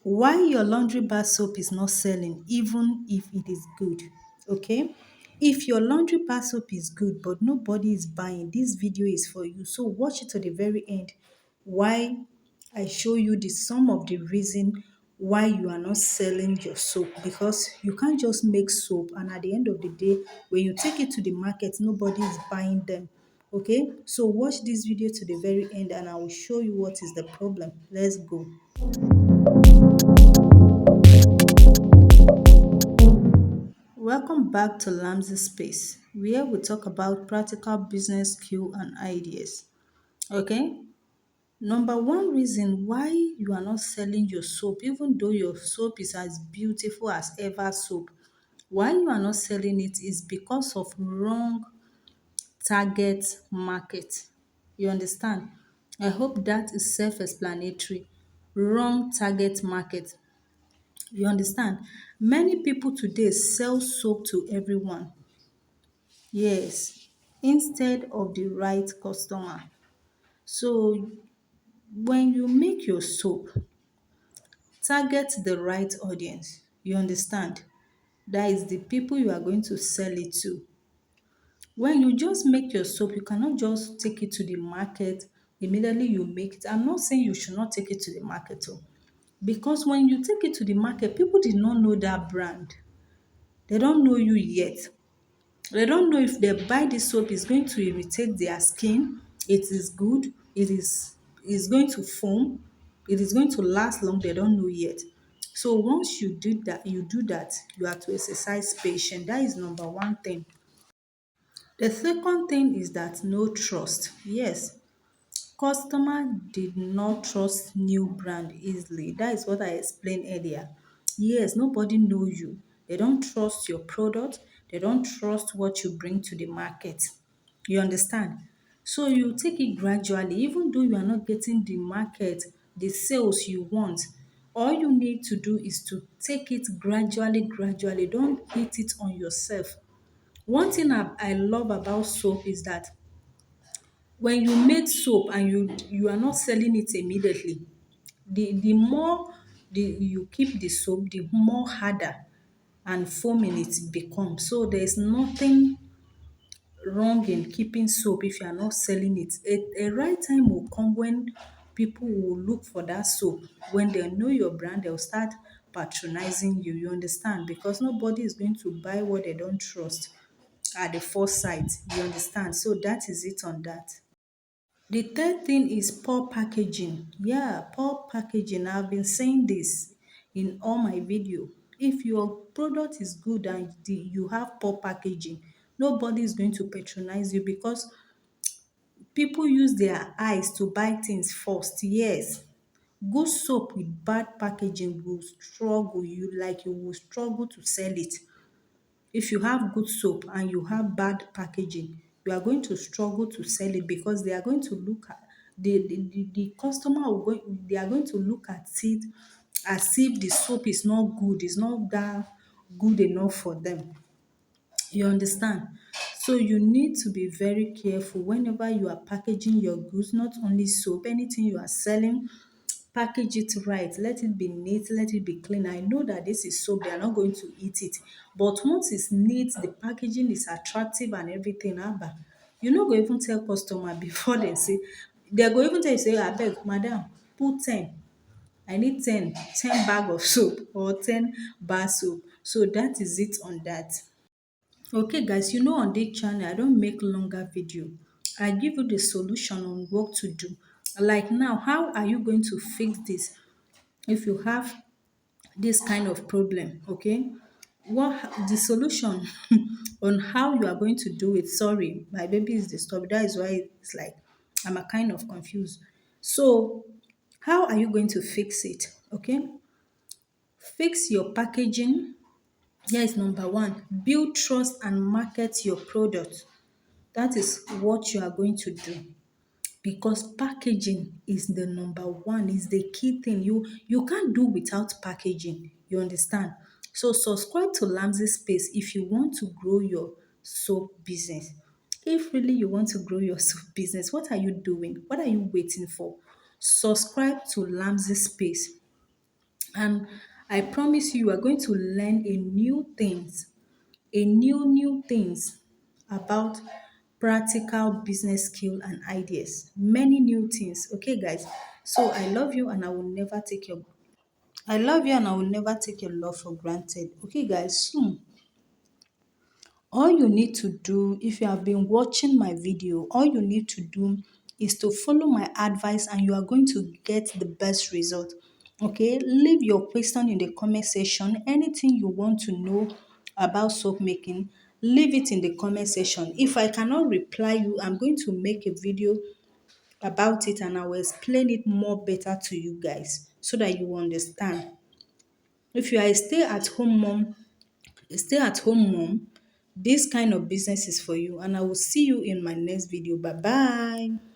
Why your laundry bar soap is not selling even if it is good. Okay, if your laundry bar soap is good but nobody is buying, this video is for you, so watch it to the very end. Why I show you the some of the reason why you are not selling your soap, because you can't just make soap and at the end of the day when you take it to the market nobody is buying them. Okay, so watch this video to the very end and I will show you what is the problem. Let's go. Welcome back to Lamsey Space, where we talk about practical business skill and ideas. Okay? Number one reason why you are not selling your soap, even though your soap is as beautiful as ever soap, why you are not selling it is because of wrong target market. You understand? I hope that is self-explanatory. Wrong target market. You understand? Many people today sell soap to everyone. Yes, instead of the right customer. So when you make your soap, target the right audience. You understand? That is the people you are going to sell it to. When you just make your soap, you cannot just take it to the market immediately you make it. I'm not saying you should not take it to the market, oh, because when you take it to the market, people did not know that brand. They don't know you yet. They don't know if they buy this soap is going to irritate their skin, it is good, it is going to foam, it is going to last long. They don't know yet. So once you do that, you have to exercise patience. That is number one thing. The second thing is that no trust. Yes, customer did not trust new brand easily. That is what I explained earlier. Yes, nobody know you. They don't trust your product. They don't trust what you bring to the market. You understand? So you take it gradually, even though you are not getting the market, the sales you want. All you need to do is to take it gradually, gradually. Don't hit it on yourself. One thing I love about soap is that when you make soap and you are not selling it immediately, the more you keep the soap, the more harder and foaming it becomes. So there's nothing wrong in keeping soap if you are not selling it. A right time will come when people will look for that soap. When they know your brand, they'll start patronizing you. You understand? Because nobody is going to buy what they don't trust at the first sight. You understand? So that is it on that. The third thing is poor packaging. Yeah, poor packaging. I've been saying this in all my video. If your product is good and you have poor packaging, nobody is going to patronize you because people use their eyes to buy things first. Yes, good soap with bad packaging will struggle. You will struggle to sell it. If you have good soap and you have bad packaging, you are going to struggle to sell it because they are going to look at the customer will go, they are going to look at it as if the soap is not good, it's not that good enough for them. You understand? So you need to be very careful whenever you are packaging your goods, not only soap, anything you are selling, package it right. Let it be neat, let it be clean. I know that this is soap, they are not going to eat it. But once it's neat, the packaging is attractive and everything, abba, you no go even tell customer before they say, they go even tell you, say, abeg, madam, put 10. I need 10 bag of soap or 10 bar soap. So that is it on that. Okay guys, on this channel I don't make longer video. I give you the solution on what to do. Like now, how are you going to fix this if you have this kind of problem? Okay, what the solution on how you are going to do it. Sorry, my baby is disturbed. That is why it's like I'm a kind of confused. So how are you going to fix it? Okay, fix your packaging. Here is number one: build trust and market your product. That is what you are going to do, because packaging is the number one, is the key thing. You can't do without packaging. You understand? So subscribe to Lamsey Space if you want to grow your soap business. If really you want to grow your soap business, what are you doing? What are you waiting for? Subscribe to Lamsey Space. And I promise you, you are going to learn a new things about practical business skill and ideas. Many new things. Okay, guys. So I love you and I will never take your love for granted. Okay, guys. So all you need to do, if you have been watching my video, all you need to do is to follow my advice and you are going to get the best result. Okay, leave your question in the comment section. Anything you want to know about soap making, leave it in the comment section. If I cannot reply you, I'm going to make a video about it and I will explain it more better to you guys so that you understand. If you are a stay at home mom, this kind of business is for you and I will see you in my next video. Bye bye.